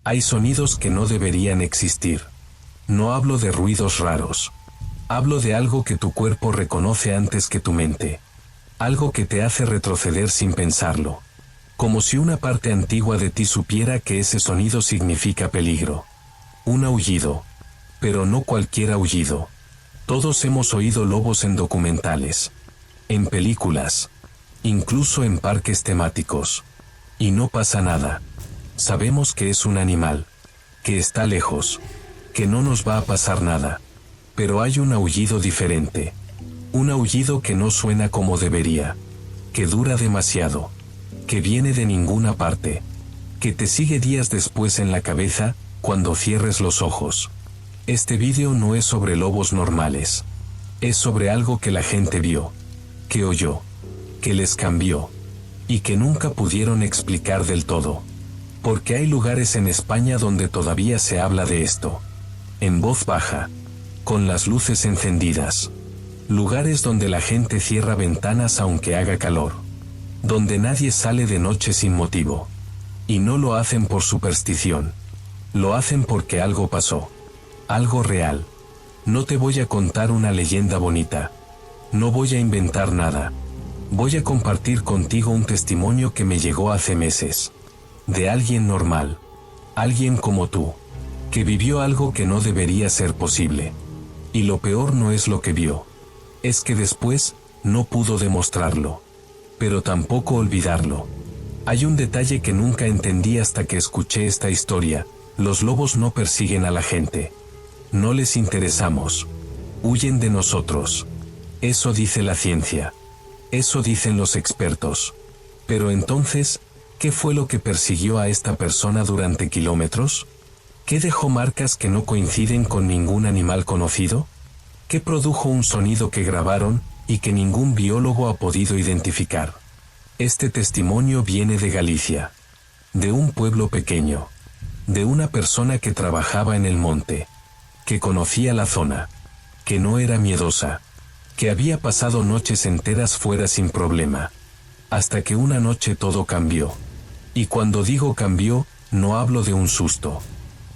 Hay sonidos que no deberían existir. No hablo de ruidos raros. Hablo de algo que tu cuerpo reconoce antes que tu mente. Algo que te hace retroceder sin pensarlo. Como si una parte antigua de ti supiera que ese sonido significa peligro. Un aullido. Pero no cualquier aullido. Todos hemos oído lobos en documentales. En películas. Incluso en parques temáticos. Y no pasa nada. Sabemos que es un animal. Que está lejos. Que no nos va a pasar nada. Pero hay un aullido diferente. Un aullido que no suena como debería. Que dura demasiado. Que viene de ninguna parte. Que te sigue días después en la cabeza, cuando cierres los ojos. Este vídeo no es sobre lobos normales. Es sobre algo que la gente vio. Que oyó. Que les cambió. Y que nunca pudieron explicar del todo. Porque hay lugares en España donde todavía se habla de esto. En voz baja. Con las luces encendidas. Lugares donde la gente cierra ventanas aunque haga calor. Donde nadie sale de noche sin motivo. Y no lo hacen por superstición. Lo hacen porque algo pasó. Algo real. No te voy a contar una leyenda bonita. No voy a inventar nada. Voy a compartir contigo un testimonio que me llegó hace meses. De alguien normal. Alguien como tú. Que vivió algo que no debería ser posible. Y lo peor no es lo que vio. Es que después, no pudo demostrarlo. Pero tampoco olvidarlo. Hay un detalle que nunca entendí hasta que escuché esta historia. Los lobos no persiguen a la gente. No les interesamos. Huyen de nosotros. Eso dice la ciencia. Eso dicen los expertos. Pero entonces, ¿qué fue lo que persiguió a esta persona durante kilómetros? ¿Qué dejó marcas que no coinciden con ningún animal conocido? ¿Qué produjo un sonido que grabaron y que ningún biólogo ha podido identificar? Este testimonio viene de Galicia. De un pueblo pequeño. De una persona que trabajaba en el monte. Que conocía la zona. Que no era miedosa. Que había pasado noches enteras fuera sin problema. Hasta que una noche todo cambió. Y cuando digo cambió, no hablo de un susto.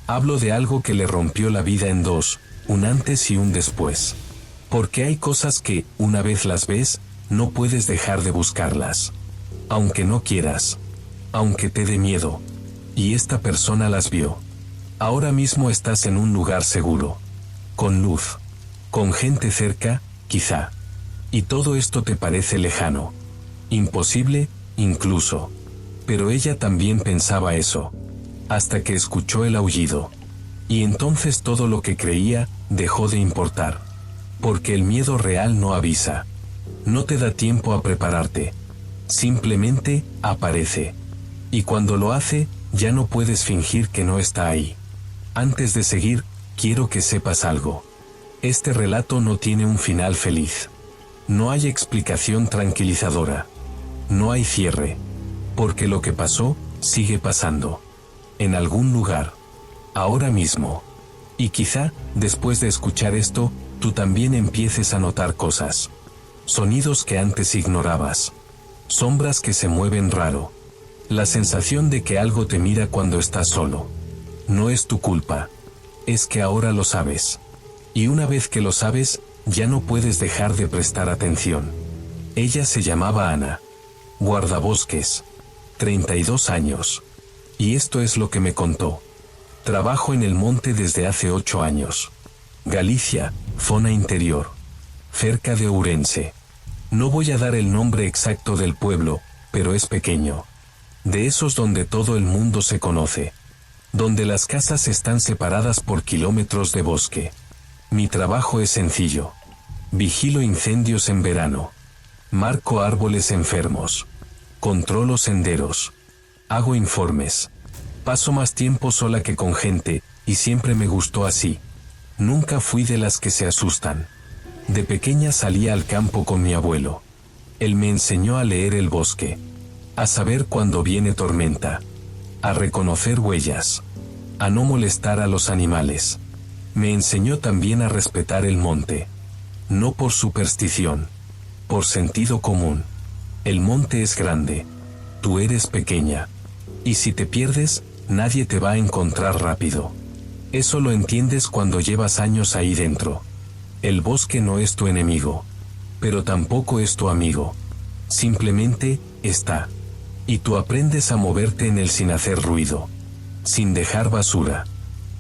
Hablo de algo que le rompió la vida en dos, un antes y un después. Porque hay cosas que, una vez las ves, no puedes dejar de buscarlas. Aunque no quieras. Aunque te dé miedo. Y esta persona las vio. Ahora mismo estás en un lugar seguro. Con luz. Con gente cerca, quizá. Y todo esto te parece lejano. Imposible, incluso. Pero ella también pensaba eso. Hasta que escuchó el aullido. Y entonces todo lo que creía, dejó de importar. Porque el miedo real no avisa. No te da tiempo a prepararte. Simplemente, aparece. Y cuando lo hace, ya no puedes fingir que no está ahí. Antes de seguir, quiero que sepas algo. Este relato no tiene un final feliz. No hay explicación tranquilizadora. No hay cierre. Porque lo que pasó, sigue pasando. En algún lugar. Ahora mismo. Y quizá, después de escuchar esto, tú también empieces a notar cosas. Sonidos que antes ignorabas. Sombras que se mueven raro. La sensación de que algo te mira cuando estás solo. No es tu culpa. Es que ahora lo sabes. Y una vez que lo sabes, ya no puedes dejar de prestar atención. Ella se llamaba Ana. Guardabosques. 32 años. Y esto es lo que me contó. Trabajo en el monte desde hace 8 años. Galicia, zona interior. Cerca de Ourense. No voy a dar el nombre exacto del pueblo, pero es pequeño. De esos donde todo el mundo se conoce. Donde las casas están separadas por kilómetros de bosque. Mi trabajo es sencillo. Vigilo incendios en verano. Marco árboles enfermos. Controlo senderos. Hago informes. Paso más tiempo sola que con gente, y siempre me gustó así. Nunca fui de las que se asustan. De pequeña salía al campo con mi abuelo. Él me enseñó a leer el bosque. A saber cuándo viene tormenta. A reconocer huellas. A no molestar a los animales. Me enseñó también a respetar el monte. No por superstición. Por sentido común. El monte es grande. Tú eres pequeña. Y si te pierdes, Nadie te va a encontrar rápido. Eso lo entiendes cuando llevas años ahí dentro. El bosque no es tu enemigo, pero tampoco es tu amigo. Simplemente, está. Y tú aprendes a moverte en él sin hacer ruido, sin dejar basura,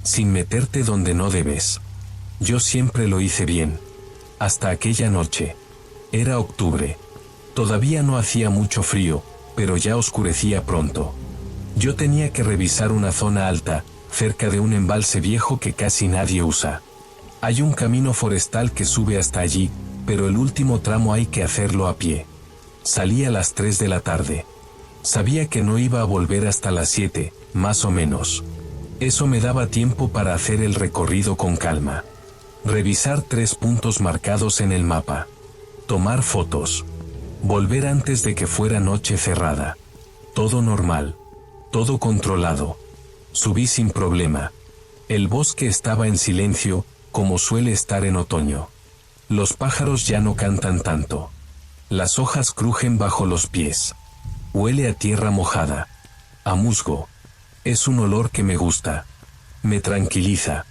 sin meterte donde no debes. Yo siempre lo hice bien. Hasta aquella noche. Era octubre. Todavía no hacía mucho frío, pero ya oscurecía pronto. Yo tenía que revisar una zona alta, cerca de un embalse viejo que casi nadie usa. Hay un camino forestal que sube hasta allí, pero el último tramo hay que hacerlo a pie. Salí a las 3 de la tarde. Sabía que no iba a volver hasta las 7, más o menos. Eso me daba tiempo para hacer el recorrido con calma. Revisar 3 puntos marcados en el mapa. Tomar fotos. Volver antes de que fuera noche cerrada. Todo normal. Todo controlado. Subí sin problema. El bosque estaba en silencio, como suele estar en otoño. Los pájaros ya no cantan tanto. Las hojas crujen bajo los pies. Huele a tierra mojada. A musgo. Es un olor que me gusta. Me tranquiliza.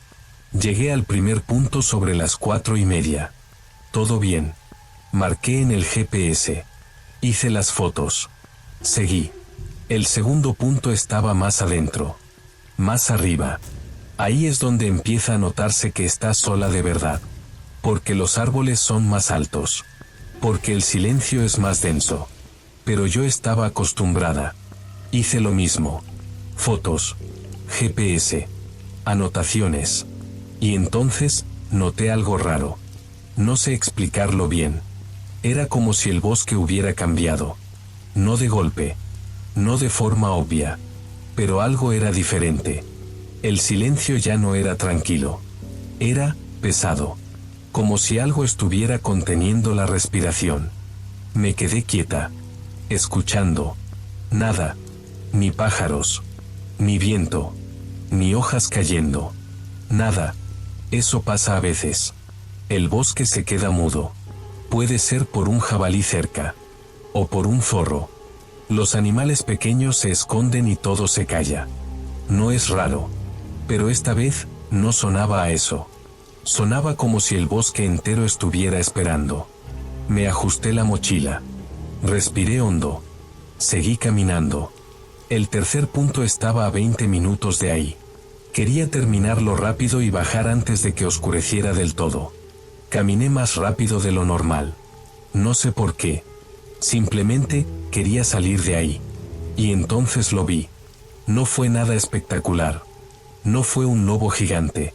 Llegué al primer punto sobre las 4:30. Todo bien. Marqué en el GPS. Hice las fotos. Seguí. El segundo punto estaba más adentro. Más arriba. Ahí es donde empieza a notarse que estás sola de verdad. Porque los árboles son más altos. Porque el silencio es más denso. Pero yo estaba acostumbrada. Hice lo mismo. Fotos. GPS. Anotaciones. Y entonces, noté algo raro. No sé explicarlo bien. Era como si el bosque hubiera cambiado. No de golpe. No de forma obvia. Pero algo era diferente. El silencio ya no era tranquilo. Era pesado. Como si algo estuviera conteniendo la respiración. Me quedé quieta. Escuchando. Nada. Ni pájaros. Ni viento. Ni hojas cayendo. Nada. Eso pasa a veces. El bosque se queda mudo. Puede ser por un jabalí cerca. O por un zorro. Los animales pequeños se esconden y todo se calla. No es raro. Pero esta vez, no sonaba a eso. Sonaba como si el bosque entero estuviera esperando. Me ajusté la mochila. Respiré hondo. Seguí caminando. El tercer punto estaba a 20 minutos de ahí. Quería terminarlo rápido y bajar antes de que oscureciera del todo. Caminé más rápido de lo normal. No sé por qué. Simplemente, quería salir de ahí. Y entonces lo vi. No fue nada espectacular. No fue un lobo gigante.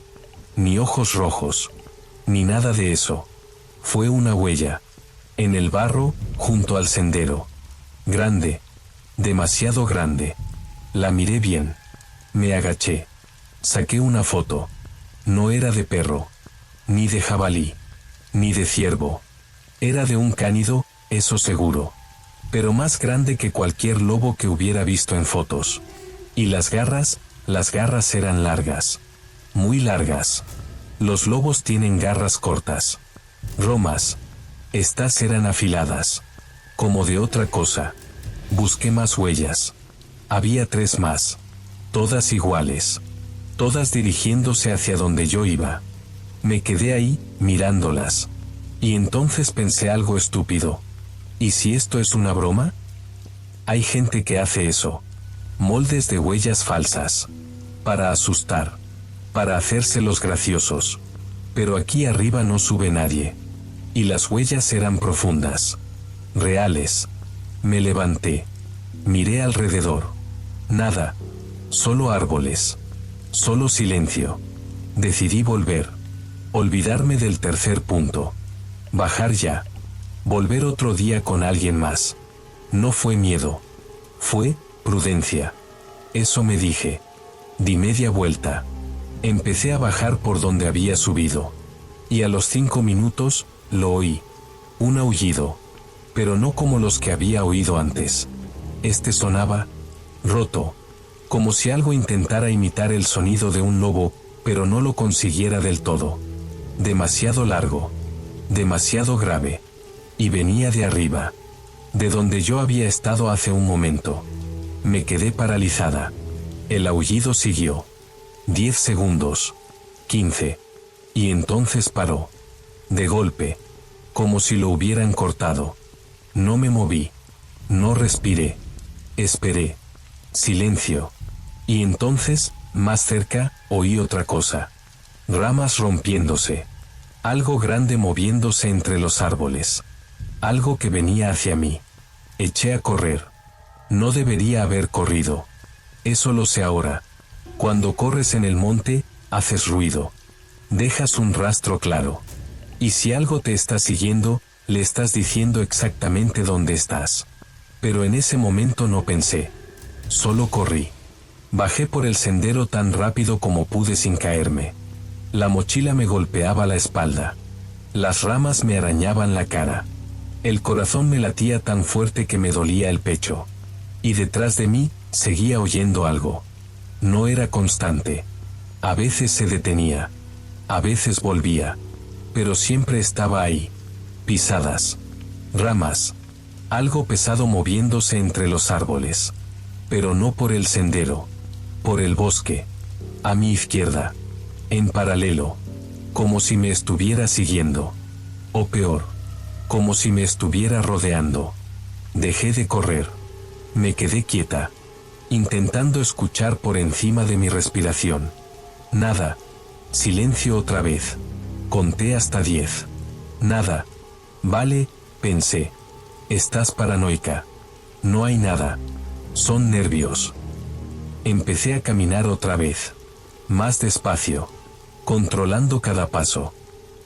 Ni ojos rojos. Ni nada de eso. Fue una huella. En el barro, junto al sendero. Grande. Demasiado grande. La miré bien. Me agaché. Saqué una foto. No era de perro. Ni de jabalí. Ni de ciervo. Era de un cánido, eso seguro. Pero más grande que cualquier lobo que hubiera visto en fotos. Y las garras eran largas. Muy largas. Los lobos tienen garras cortas. Romas. Estas eran afiladas. Como de otra cosa. Busqué más huellas. Había 3 más. Todas iguales. Todas dirigiéndose hacia donde yo iba. Me quedé ahí, mirándolas. Y entonces pensé algo estúpido. ¿Y si esto es una broma? Hay gente que hace eso. Moldes de huellas falsas. Para asustar. Para hacerse los graciosos. Pero aquí arriba no sube nadie. Y las huellas eran profundas. Reales. Me levanté. Miré alrededor. Nada. Solo árboles. Solo silencio. Decidí volver. Olvidarme del tercer punto. Bajar ya. Volver otro día con alguien más. No fue miedo. Fue prudencia. Eso me dije. Di media vuelta. Empecé a bajar por donde había subido. Y a los 5 minutos, lo oí. Un aullido. Pero no como los que había oído antes. Este sonaba roto. Como si algo intentara imitar el sonido de un lobo, pero no lo consiguiera del todo. Demasiado largo. Demasiado grave. Y venía de arriba. De donde yo había estado hace un momento. Me quedé paralizada. El aullido siguió. 10 segundos. 15. Y entonces paró. De golpe. Como si lo hubieran cortado. No me moví. No respiré. Esperé. Silencio. Y entonces, más cerca, oí otra cosa. Ramas rompiéndose. Algo grande moviéndose entre los árboles. Algo que venía hacia mí. Eché a correr. No debería haber corrido. Eso lo sé ahora. Cuando corres en el monte, haces ruido. Dejas un rastro claro. Y si algo te está siguiendo, le estás diciendo exactamente dónde estás. Pero en ese momento no pensé. Solo corrí. Bajé por el sendero tan rápido como pude sin caerme. La mochila me golpeaba la espalda. Las ramas me arañaban la cara. El corazón me latía tan fuerte que me dolía el pecho. Y detrás de mí, seguía oyendo algo. No era constante. A veces se detenía. A veces volvía. Pero siempre estaba ahí. Pisadas. Ramas. Algo pesado moviéndose entre los árboles. Pero no por el sendero. Por el bosque. A mi izquierda. En paralelo. Como si me estuviera siguiendo. O peor. Como si me estuviera rodeando. Dejé de correr. Me quedé quieta. Intentando escuchar por encima de mi respiración. Nada. Silencio otra vez. Conté hasta 10. Nada. Vale, pensé. Estás paranoica. No hay nada. Son nervios. Empecé a caminar otra vez. Más despacio. Controlando cada paso.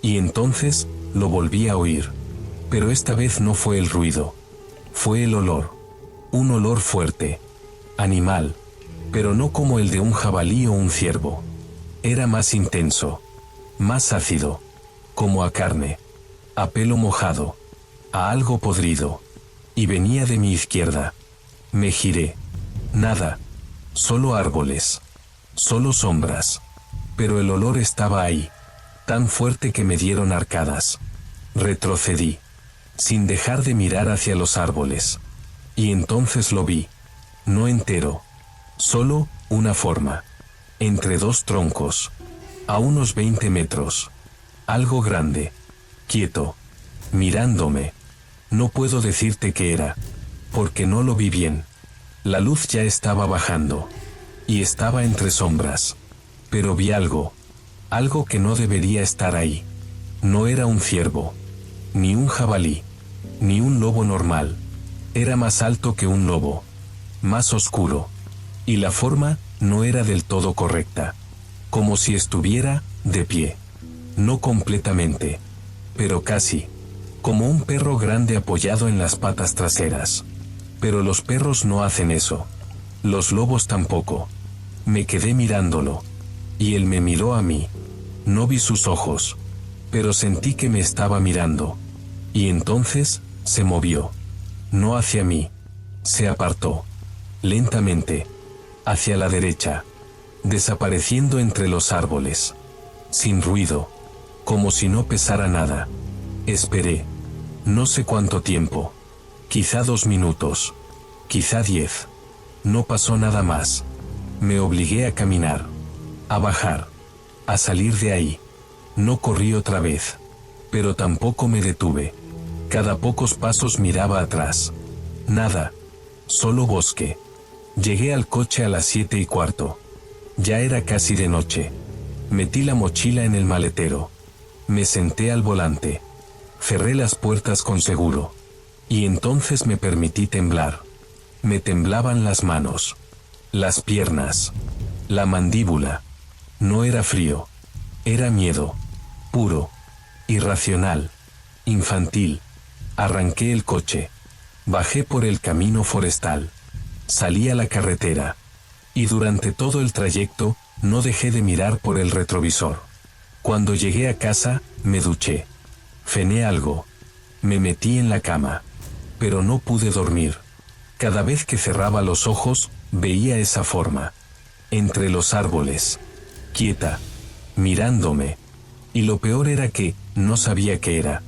Y entonces, lo volví a oír. Pero esta vez no fue el ruido. Fue el olor. Un olor fuerte. Animal. Pero no como el de un jabalí o un ciervo. Era más intenso. Más ácido. Como a carne. A pelo mojado. A algo podrido. Y venía de mi izquierda. Me giré. Nada. Solo árboles. Solo sombras. Pero el olor estaba ahí. Tan fuerte que me dieron arcadas. Retrocedí. Sin dejar de mirar hacia los árboles. Y entonces lo vi. No entero. Solo, una forma. Entre dos troncos. A unos 20 metros. Algo grande. Quieto. Mirándome. No puedo decirte qué era. Porque no lo vi bien. La luz ya estaba bajando. Y estaba entre sombras. Pero vi algo. Algo que no debería estar ahí. No era un ciervo. Ni un jabalí. Ni un lobo normal. Era más alto que un lobo. Más oscuro. Y la forma no era del todo correcta. Como si estuviera de pie. No completamente. Pero casi. Como un perro grande apoyado en las patas traseras. Pero los perros no hacen eso. Los lobos tampoco. Me quedé mirándolo. Y él me miró a mí. No vi sus ojos. Pero sentí que me estaba mirando. Y entonces, se movió. No hacia mí. Se apartó. Lentamente. Hacia la derecha. Desapareciendo entre los árboles. Sin ruido. Como si no pesara nada. Esperé. No sé cuánto tiempo. Quizá 2 minutos. Quizá 10. No pasó nada más. Me obligué a caminar. A bajar. A salir de ahí. No corrí otra vez. Pero tampoco me detuve. Cada pocos pasos miraba atrás. Nada. Solo bosque. Llegué al coche a las 7:15. Ya era casi de noche. Metí la mochila en el maletero. Me senté al volante. Cerré las puertas con seguro. Y entonces me permití temblar. Me temblaban las manos. Las piernas. La mandíbula. No era frío. Era miedo. Puro. Irracional. Infantil. Arranqué el coche. Bajé por el camino forestal. Salí a la carretera. Y durante todo el trayecto, no dejé de mirar por el retrovisor. Cuando llegué a casa, me duché. Cené algo. Me metí en la cama. Pero no pude dormir. Cada vez que cerraba los ojos, veía esa forma. Entre los árboles. Quieta. Mirándome. Y lo peor era que, no sabía qué era.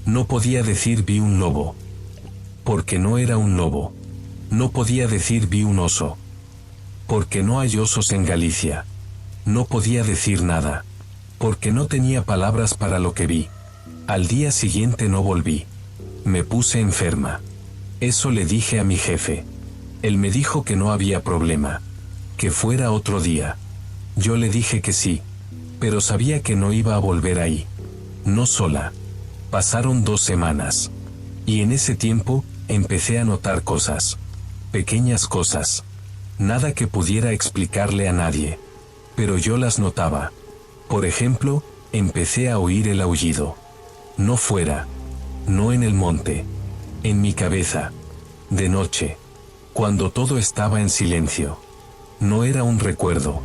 No podía decir vi un lobo. Porque no era un lobo. No podía decir vi un oso. Porque no hay osos en Galicia. No podía decir nada. Porque no tenía palabras para lo que vi. Al día siguiente no volví. Me puse enferma. Eso le dije a mi jefe. Él me dijo que no había problema. Que fuera otro día. Yo le dije que sí. Pero sabía que no iba a volver ahí. No sola. Pasaron 2 semanas. Y en ese tiempo, empecé a notar cosas. Pequeñas cosas. Nada que pudiera explicarle a nadie. Pero yo las notaba. Por ejemplo, empecé a oír el aullido. No fuera. No en el monte. En mi cabeza. De noche. Cuando todo estaba en silencio. No era un recuerdo.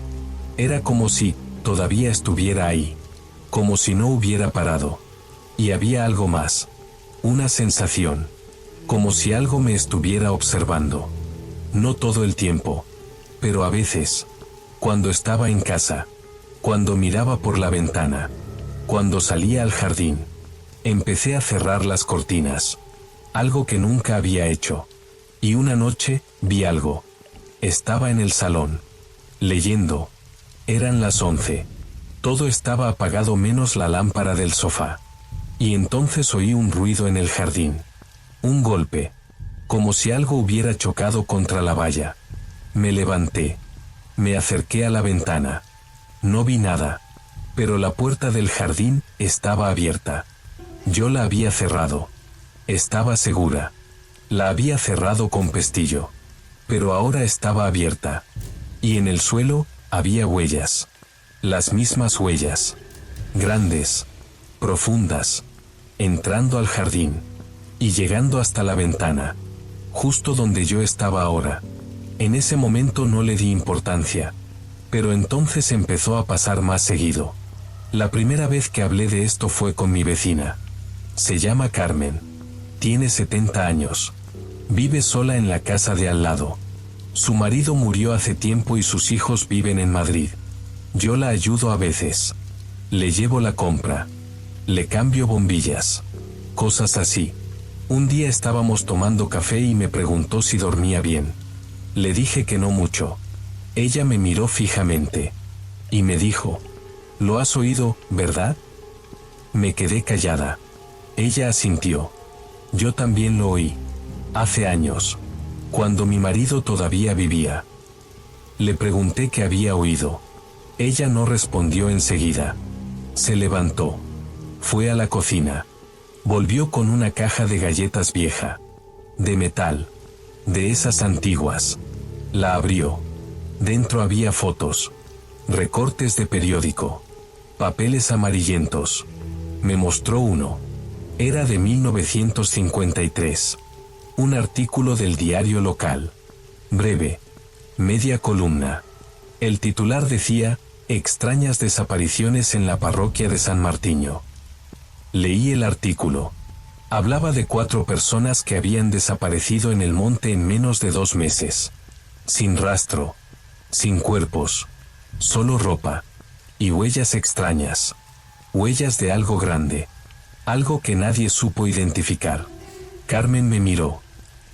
Era como si todavía estuviera ahí. Como si no hubiera parado. Y había algo más. Una sensación. Como si algo me estuviera observando. No todo el tiempo. Pero a veces. Cuando estaba en casa. Cuando miraba por la ventana. Cuando salía al jardín. Empecé a cerrar las cortinas. Algo que nunca había hecho. Y una noche, vi algo. Estaba en el salón. Leyendo. Eran las 11. Todo estaba apagado menos la lámpara del sofá. Y entonces oí un ruido en el jardín. Un golpe. Como si algo hubiera chocado contra la valla. Me levanté. Me acerqué a la ventana. No vi nada. Pero la puerta del jardín estaba abierta. Yo la había cerrado. Estaba segura. La había cerrado con pestillo. Pero ahora estaba abierta. Y en el suelo, había huellas. Las mismas huellas. Grandes. Profundas. Entrando al jardín. Y llegando hasta la ventana. Justo donde yo estaba ahora. En ese momento no le di importancia. Pero entonces empezó a pasar más seguido. La primera vez que hablé de esto fue con mi vecina. Se llama Carmen. Tiene 70 años. Vive sola en la casa de al lado. Su marido murió hace tiempo y sus hijos viven en Madrid. Yo la ayudo a veces. Le llevo la compra. Le cambio bombillas. Cosas así. Un día estábamos tomando café y me preguntó si dormía bien. Le dije que no mucho. Ella me miró fijamente. Y me dijo: «¿Lo has oído, verdad?» Me quedé callada. Ella asintió. Yo también lo oí. Hace años. Cuando mi marido todavía vivía. Le pregunté qué había oído. Ella no respondió enseguida. Se levantó. Fue a la cocina. Volvió con una caja de galletas vieja. De metal. De esas antiguas. La abrió. Dentro había fotos. Recortes de periódico. Papeles amarillentos. Me mostró uno. Era de 1953. Un artículo del diario local. Breve. Media columna. El titular decía: «Extrañas desapariciones en la parroquia de San Martiño». Leí el artículo. Hablaba de 4 personas que habían desaparecido en el monte en menos de 2 meses. Sin rastro. Sin cuerpos. Solo ropa. Y huellas extrañas. Huellas de algo grande. Algo que nadie supo identificar. Carmen me miró.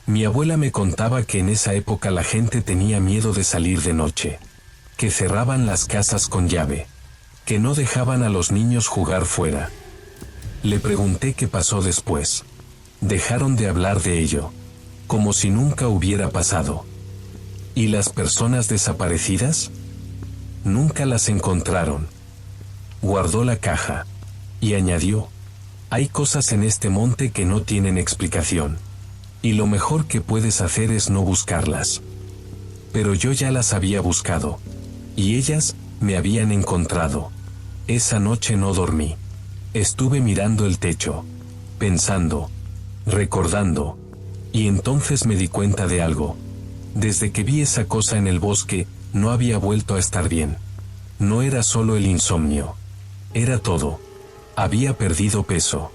Mi abuela me contaba que en esa época la gente tenía miedo de salir de noche. Que cerraban las casas con llave. Que no dejaban a los niños jugar fuera. Le pregunté qué pasó después. Dejaron de hablar de ello. Como si nunca hubiera pasado. ¿Y las personas desaparecidas? Nunca las encontraron. Guardó la caja. Y añadió: «Hay cosas en este monte que no tienen explicación. Y lo mejor que puedes hacer es no buscarlas». Pero yo ya las había buscado. Y ellas me habían encontrado. Esa noche no dormí. Estuve mirando el techo. Pensando. Recordando. Y entonces me di cuenta de algo. Desde que vi esa cosa en el bosque, no había vuelto a estar bien. No era solo el insomnio. Era todo. Había perdido peso.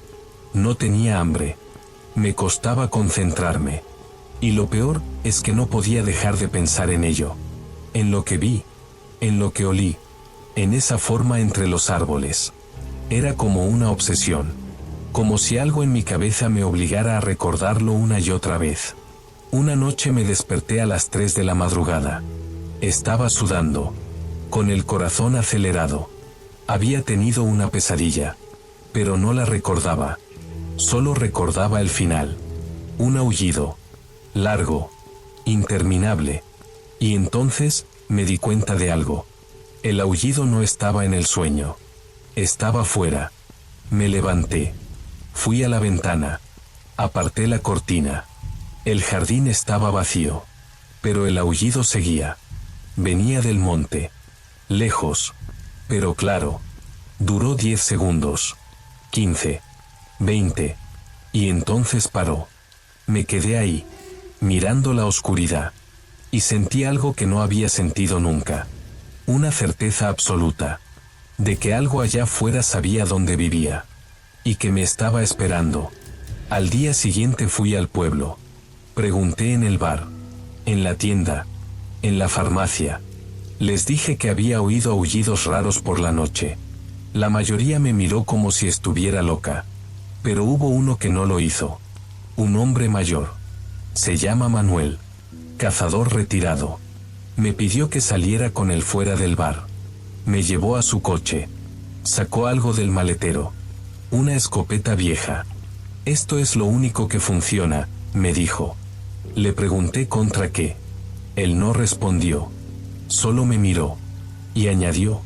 No tenía hambre. Me costaba concentrarme. Y lo peor es que no podía dejar de pensar en ello. En lo que vi. En lo que olí. En esa forma entre los árboles. Era como una obsesión. Como si algo en mi cabeza me obligara a recordarlo una y otra vez. Una noche me desperté a las 3 de la madrugada. Estaba sudando, con el corazón acelerado. Había tenido una pesadilla, pero no la recordaba. Solo recordaba el final. Un aullido, largo, interminable. Y entonces me di cuenta de algo. El aullido no estaba en el sueño. Estaba fuera. Me levanté. Fui a la ventana. Aparté la cortina. El jardín estaba vacío. Pero el aullido seguía. Venía del monte. Lejos. Pero claro. Duró 10 segundos. 15. 20. Y entonces paró. Me quedé ahí, mirando la oscuridad. Y sentí algo que no había sentido nunca. Una certeza absoluta. De que algo allá afuera sabía dónde vivía. Y que me estaba esperando. Al día siguiente fui al pueblo. Pregunté en el bar, en la tienda, en la farmacia. Les dije que había oído aullidos raros por la noche. La mayoría me miró como si estuviera loca. Pero hubo uno que no lo hizo. Un hombre mayor. Se llama Manuel. Cazador retirado. Me pidió que saliera con él fuera del bar. Me llevó a su coche. Sacó algo del maletero. Una escopeta vieja. Esto es lo único que funciona, me dijo. Le pregunté contra qué. Él no respondió. Solo me miró. Y añadió: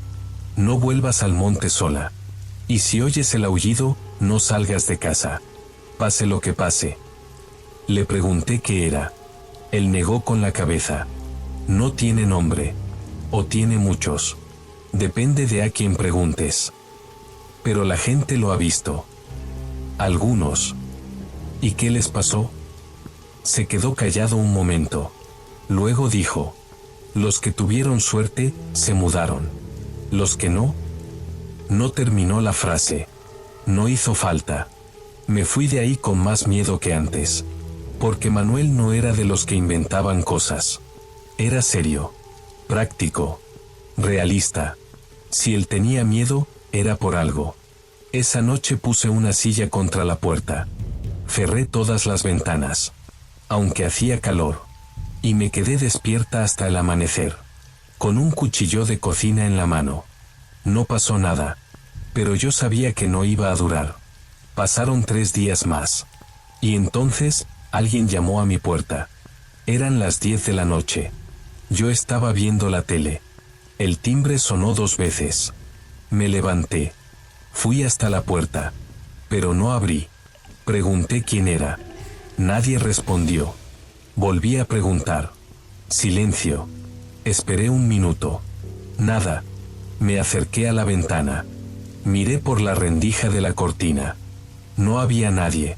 no vuelvas al monte sola. Y si oyes el aullido, no salgas de casa. Pase lo que pase. Le pregunté qué era. Él negó con la cabeza. No tiene nombre. O tiene muchos. Depende de a quién preguntes. Pero la gente lo ha visto. Algunos. ¿Y qué les pasó? Se quedó callado un momento. Luego dijo: los que tuvieron suerte, se mudaron. Los que no. No terminó la frase. No hizo falta. Me fui de ahí con más miedo que antes. Porque Manuel no era de los que inventaban cosas. Era serio. Práctico. Realista. Si él tenía miedo, era por algo. Esa noche puse una silla contra la puerta. Cerré todas las ventanas. Aunque hacía calor. Y me quedé despierta hasta el amanecer. Con un cuchillo de cocina en la mano. No pasó nada. Pero yo sabía que no iba a durar. Pasaron 3 días más. Y entonces, alguien llamó a mi puerta. Eran las 10 de la noche. Yo estaba viendo la tele. El timbre sonó 2 veces. Me levanté. Fui hasta la puerta. Pero no abrí. Pregunté quién era. Nadie respondió. Volví a preguntar. Silencio. Esperé 1 minuto. Nada. Me acerqué a la ventana. Miré por la rendija de la cortina. No había nadie.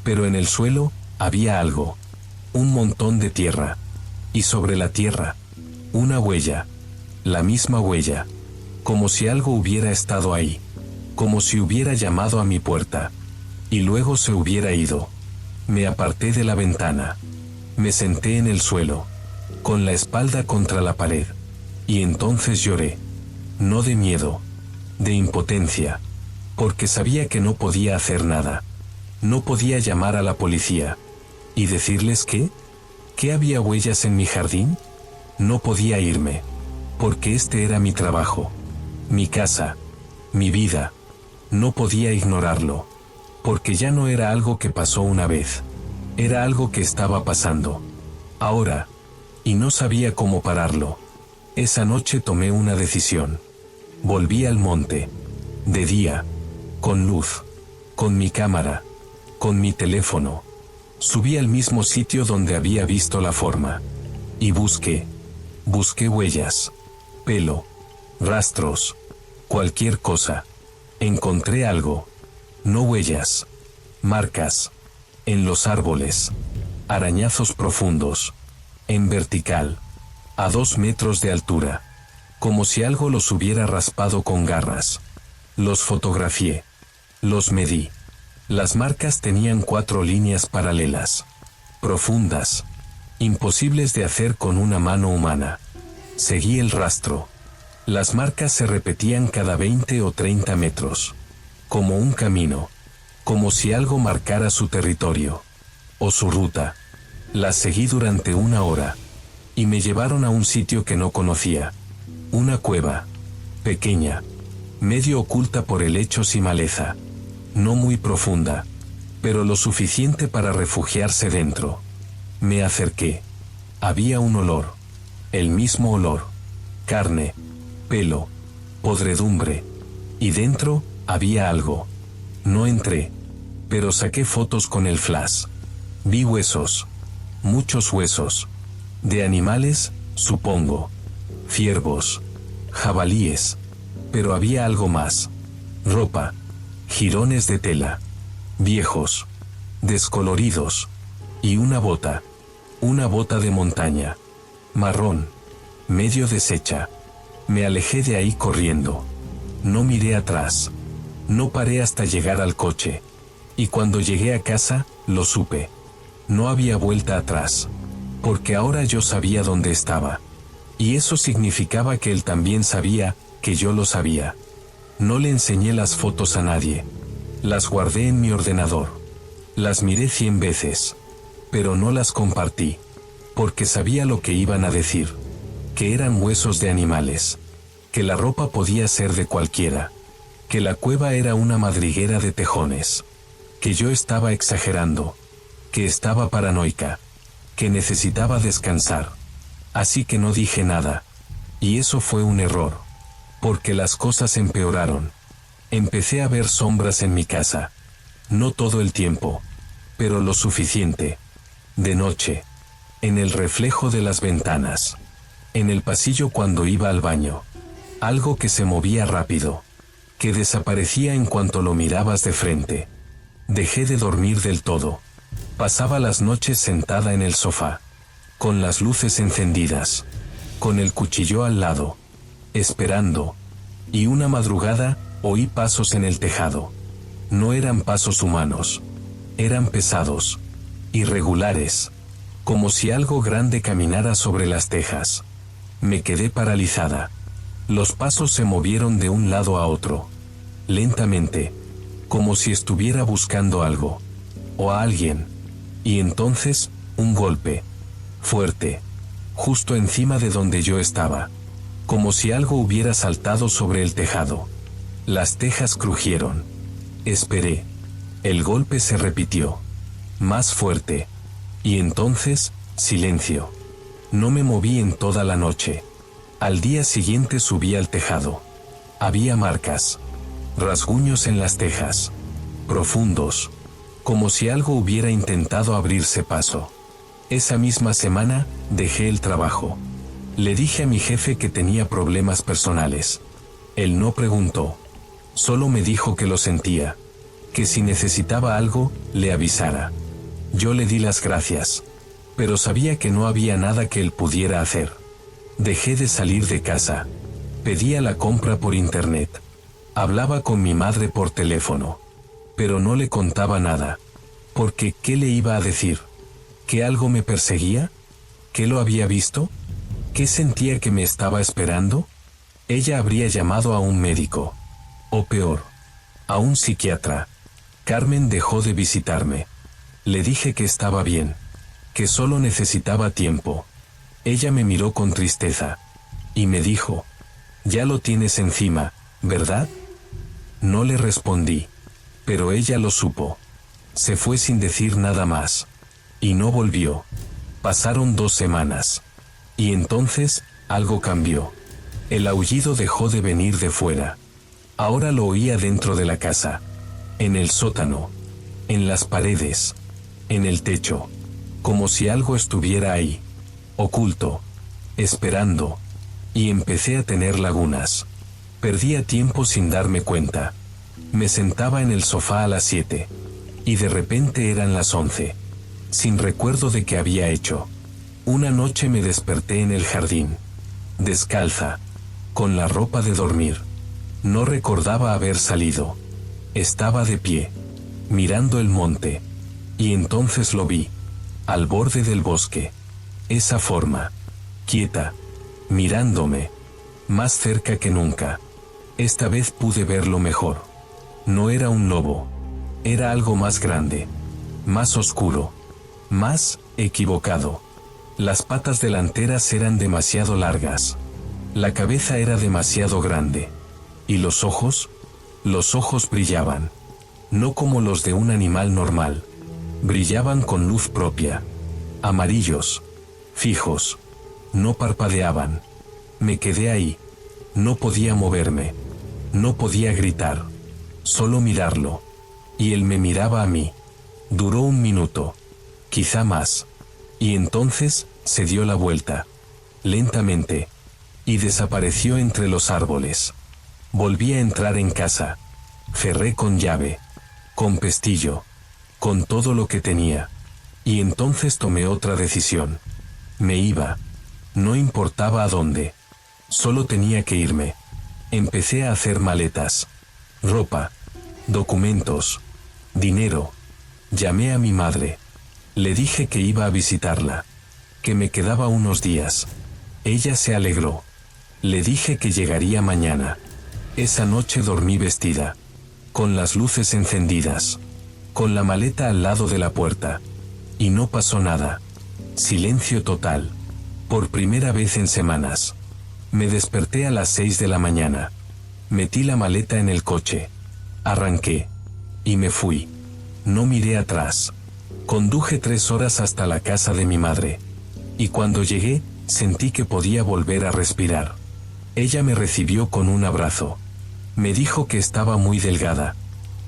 Pero en el suelo, había algo. Un montón de tierra. Y sobre la tierra, una huella. La misma huella. Como si algo hubiera estado ahí. Como si hubiera llamado a mi puerta. Y luego se hubiera ido. Me aparté de la ventana. Me senté en el suelo. Con la espalda contra la pared. Y entonces lloré. No de miedo. De impotencia. Porque sabía que no podía hacer nada. No podía llamar a la policía. ¿Y decirles qué? ¿Que había huellas en mi jardín? No podía irme. Porque este era mi trabajo. Mi casa. Mi vida. No podía ignorarlo. Porque ya no era algo que pasó una vez. Era algo que estaba pasando. Ahora. Y no sabía cómo pararlo. Esa noche tomé una decisión. Volví al monte. De día. Con luz. Con mi cámara. Con mi teléfono. Subí al mismo sitio donde había visto la forma. Y busqué. Busqué huellas. Pelo. Rastros. Cualquier cosa. Encontré algo. No huellas. Marcas. En los árboles. Arañazos profundos. En vertical. A 2 metros de altura. Como si algo los hubiera raspado con garras. Los fotografié. Los medí. Las marcas tenían 4 líneas paralelas. Profundas. Imposibles de hacer con una mano humana. Seguí el rastro. Las marcas se repetían cada 20 o 30 metros. Como un camino. Como si algo marcara su territorio. O su ruta. Las seguí durante 1 hora. y me llevaron a un sitio que no conocía. Una cueva. Pequeña. Medio oculta por helechos y maleza. No muy profunda, pero lo suficiente para refugiarse dentro. Me acerqué. Había un olor. El mismo olor. Carne, pelo, podredumbre. Y dentro había algo. No entré, pero saqué fotos con el flash. Vi huesos. Muchos huesos. De animales, supongo. Ciervos. Jabalíes. Pero había algo más. Ropa. Jirones de tela. Viejos. Descoloridos. Y una bota. Una bota de montaña. Marrón. Medio deshecha. Me alejé de ahí corriendo. No miré atrás. No paré hasta llegar al coche. Y cuando llegué a casa, lo supe. No había vuelta atrás. Porque ahora yo sabía dónde estaba. Y eso significaba que él también sabía que yo lo sabía. No le enseñé las fotos a nadie. Las guardé en mi ordenador. Las miré 100 veces. Pero no las compartí. Porque sabía lo que iban a decir. Que eran huesos de animales. Que la ropa podía ser de cualquiera. Que la cueva era una madriguera de tejones. Que yo estaba exagerando. Que estaba paranoica. Que necesitaba descansar. Así que no dije nada. Y eso fue un error. Porque las cosas empeoraron. Empecé a ver sombras en mi casa. No todo el tiempo. Pero lo suficiente. De noche. En el reflejo de las ventanas. En el pasillo cuando iba al baño. Algo que se movía rápido. Que desaparecía en cuanto lo mirabas de frente. Dejé de dormir del todo. Pasaba las noches sentada en el sofá. Con las luces encendidas. Con el cuchillo al lado. Esperando. Y una madrugada, oí pasos en el tejado. No eran pasos humanos. Eran pesados. Irregulares. Como si algo grande caminara sobre las tejas. Me quedé paralizada. Los pasos se movieron de un lado a otro. Lentamente. Como si estuviera buscando algo. O a alguien. Y entonces, un golpe. Fuerte. Justo encima de donde yo estaba. Como si algo hubiera saltado sobre el tejado. Las tejas crujieron. Esperé. El golpe se repitió. Más fuerte. Y entonces, silencio. No me moví en toda la noche. Al día siguiente subí al tejado. Había marcas. Rasguños en las tejas. Profundos. Como si algo hubiera intentado abrirse paso. Esa misma semana, dejé el trabajo. Le dije a mi jefe que tenía problemas personales. Él no preguntó. Solo me dijo que lo sentía. Que si necesitaba algo, le avisara. Yo le di las gracias. Pero sabía que no había nada que él pudiera hacer. Dejé de salir de casa. Pedía la compra por internet. Hablaba con mi madre por teléfono. Pero no le contaba nada. Porque, ¿qué le iba a decir? ¿Que algo me perseguía? ¿Que lo había visto? ¿Qué sentía que me estaba esperando? Ella habría llamado a un médico. O peor, a un psiquiatra. Carmen dejó de visitarme. Le dije que estaba bien. Que solo necesitaba tiempo. Ella me miró con tristeza. Y me dijo, ya lo tienes encima, ¿verdad? No le respondí. Pero ella lo supo. Se fue sin decir nada más. Y no volvió. Pasaron 2 semanas. Y entonces, algo cambió. El aullido dejó de venir de fuera. Ahora lo oía dentro de la casa. En el sótano. En las paredes. En el techo. Como si algo estuviera ahí. Oculto. Esperando. Y empecé a tener lagunas. Perdía tiempo sin darme cuenta. Me sentaba en el sofá a las 7. Y de repente eran las 11. Sin recuerdo de qué había hecho. Una noche me desperté en el jardín. Descalza. Con la ropa de dormir. No recordaba haber salido. Estaba de pie. Mirando el monte. Y entonces lo vi. Al borde del bosque. Esa forma. Quieta. Mirándome. Más cerca que nunca. Esta vez pude verlo mejor. No era un lobo. Era algo más grande. Más oscuro. Más equivocado. Las patas delanteras eran demasiado largas. La cabeza era demasiado grande. ¿Y los ojos? Los ojos brillaban. No como los de un animal normal. Brillaban con luz propia. Amarillos. Fijos. No parpadeaban. Me quedé ahí. No podía moverme. No podía gritar. Solo mirarlo. Y él me miraba a mí. Duró 1 minuto. Quizá más. Y entonces, se dio la vuelta. Lentamente. Y desapareció entre los árboles. Volví a entrar en casa. Cerré con llave. Con pestillo. Con todo lo que tenía. Y entonces tomé otra decisión. Me iba. No importaba a dónde. Solo tenía que irme. Empecé a hacer maletas. Ropa. Documentos. Dinero. Llamé a mi madre. Le dije que iba a visitarla. Que me quedaba unos días. Ella se alegró. Le dije que llegaría mañana. Esa noche dormí vestida. Con las luces encendidas. Con la maleta al lado de la puerta. Y no pasó nada. Silencio total. Por primera vez en semanas. Me desperté a las 6 de la mañana. Metí la maleta en el coche. Arranqué. Y me fui. No miré atrás. Conduje 3 horas hasta la casa de mi madre. Y cuando llegué, sentí que podía volver a respirar. Ella me recibió con un abrazo. Me dijo que estaba muy delgada.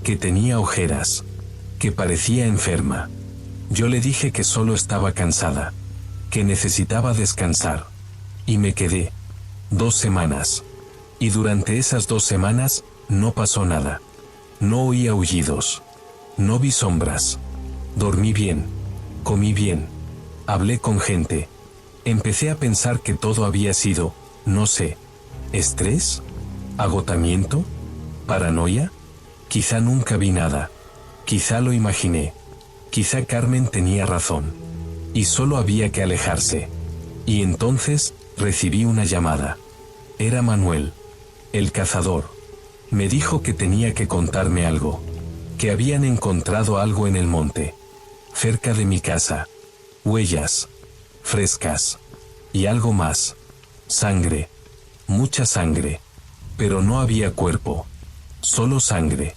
Que tenía ojeras. Que parecía enferma. Yo le dije que solo estaba cansada. Que necesitaba descansar. Y me quedé. 2 semanas. Y durante esas 2 semanas, no pasó nada. No oí aullidos. No vi sombras. Dormí bien. Comí bien. Hablé con gente. Empecé a pensar que todo había sido, no sé, ¿estrés? ¿Agotamiento? ¿Paranoia? Quizá nunca vi nada. Quizá lo imaginé. Quizá Carmen tenía razón. Y solo había que alejarse. Y entonces, recibí una llamada. Era Manuel. El cazador. Me dijo que tenía que contarme algo. Que habían encontrado algo en el monte. Cerca de mi casa. Huellas. Frescas. Y algo más. Sangre. Mucha sangre. Pero no había cuerpo. Solo sangre.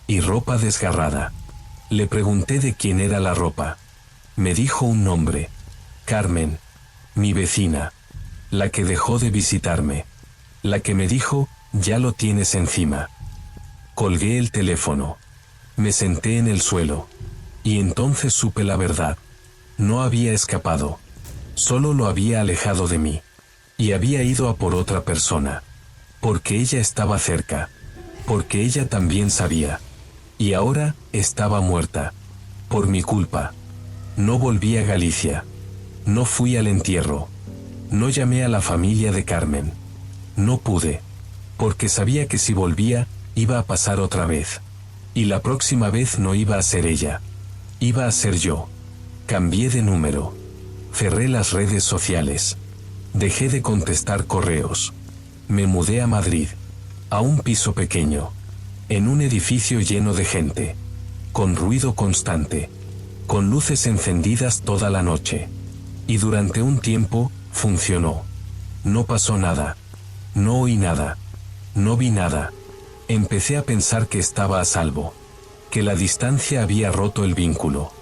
Y ropa desgarrada. Le pregunté de quién era la ropa. Me dijo un nombre. Carmen. Mi vecina. La que dejó de visitarme. La que me dijo, ya lo tienes encima. Colgué el teléfono. Me senté en el suelo. Y entonces supe la verdad. No había escapado. Solo lo había alejado de mí. Y había ido a por otra persona. Porque ella estaba cerca. Porque ella también sabía. Y ahora, estaba muerta. Por mi culpa. No volví a Galicia. No fui al entierro. No llamé a la familia de Carmen. No pude. Porque sabía que si volvía, iba a pasar otra vez. Y la próxima vez no iba a ser ella. Iba a ser yo. Cambié de número. Cerré las redes sociales. Dejé de contestar correos. Me mudé a Madrid. A un piso pequeño. En un edificio lleno de gente. Con ruido constante. Con luces encendidas toda la noche. Y durante un tiempo, funcionó. No pasó nada. No oí nada. No vi nada. Empecé a pensar que estaba a salvo. Que la distancia había roto el vínculo.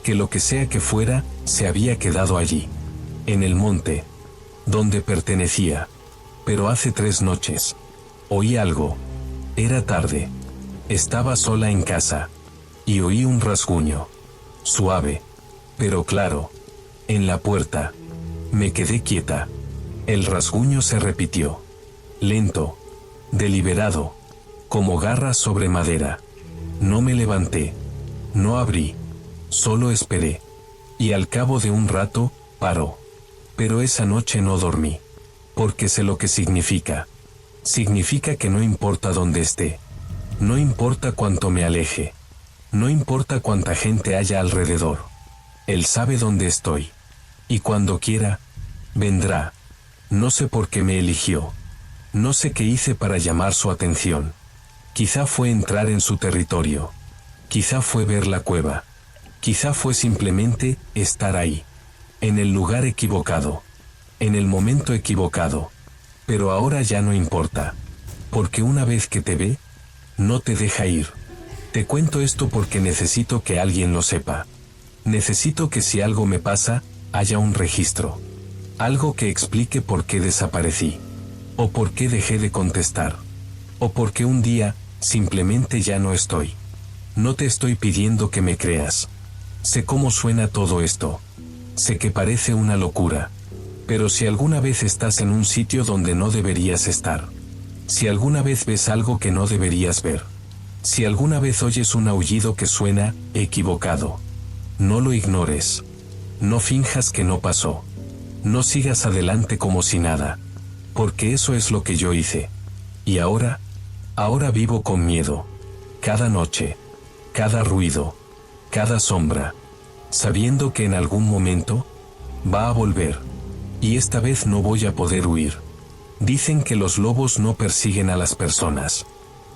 Que lo que sea que fuera, se había quedado allí. En el monte. Donde pertenecía. Pero hace 3 noches. Oí algo. Era tarde. Estaba sola en casa. Y oí un rasguño. Suave. Pero claro. En la puerta. Me quedé quieta. El rasguño se repitió. Lento. Deliberado. Como garras sobre madera. No me levanté. No abrí. Solo esperé. Y al cabo de un rato, paró. Pero esa noche no dormí. Porque sé lo que significa. Significa que no importa dónde esté. No importa cuánto me aleje. No importa cuánta gente haya alrededor. Él sabe dónde estoy. Y cuando quiera, vendrá. No sé por qué me eligió. No sé qué hice para llamar su atención. Quizá fue entrar en su territorio. Quizá fue ver la cueva. Quizá fue simplemente estar ahí. en el lugar equivocado, en el momento equivocado. Pero ahora ya no importa, porque una vez que te ve, no te deja ir. Te cuento esto porque necesito que alguien lo sepa. Necesito que si algo me pasa, haya un registro. Algo que explique por qué desaparecí. O por qué dejé de contestar. O por qué un día, simplemente ya no estoy. No te estoy pidiendo que me creas. Sé cómo suena todo esto. Sé que parece una locura. Pero si alguna vez estás en un sitio donde no deberías estar. Si alguna vez ves algo que no deberías ver. Si alguna vez oyes un aullido que suena equivocado. No lo ignores. No finjas que no pasó. No sigas adelante como si nada. Porque eso es lo que yo hice. Y ahora vivo con miedo. Cada noche. Cada ruido. Cada sombra. Sabiendo que en algún momento va a volver. Y esta vez no voy a poder huir. Dicen que los lobos no persiguen a las personas.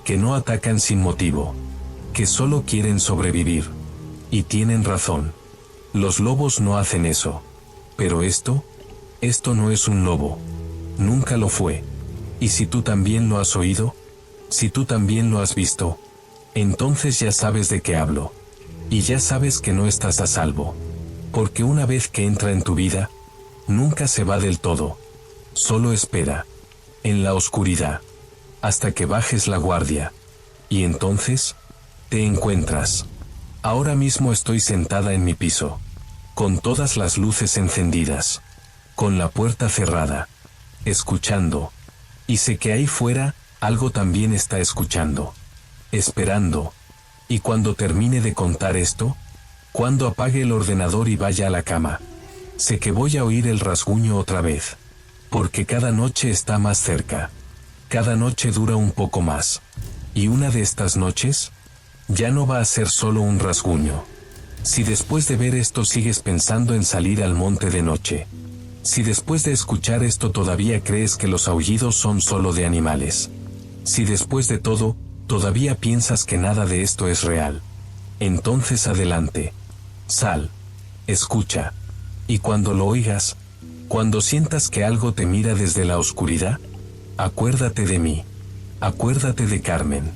Que no atacan sin motivo. Que solo quieren sobrevivir. Y tienen razón. Los lobos no hacen eso. Pero esto no es un lobo. Nunca lo fue. Y si tú también lo has oído, si tú también lo has visto, entonces ya sabes de qué hablo. Y ya sabes que no estás a salvo. Porque una vez que entra en tu vida, nunca se va del todo. Solo espera. En la oscuridad. Hasta que bajes la guardia. Y entonces, te encuentras. Ahora mismo estoy sentada en mi piso. Con todas las luces encendidas. Con la puerta cerrada. Escuchando. Y sé que ahí fuera, algo también está escuchando. Esperando. Y cuando termine de contar esto, cuando apague el ordenador y vaya a la cama, sé que voy a oír el rasguño otra vez. Porque cada noche está más cerca. Cada noche dura un poco más. Y una de estas noches, ya no va a ser solo un rasguño. Si después de ver esto sigues pensando en salir al monte de noche. Si después de escuchar esto todavía crees que los aullidos son solo de animales. Si después de todo, todavía piensas que nada de esto es real. Entonces adelante. Sal. Escucha. Y cuando lo oigas, cuando sientas que algo te mira desde la oscuridad, acuérdate de mí. Acuérdate de Carmen.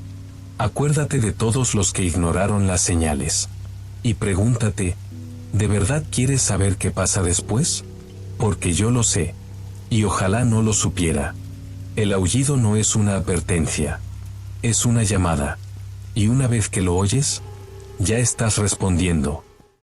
Acuérdate de todos los que ignoraron las señales. Y pregúntate, ¿de verdad quieres saber qué pasa después? Porque yo lo sé. Y ojalá no lo supiera. El aullido no es una advertencia. Es una llamada. Y una vez que lo oyes, ya estás respondiendo.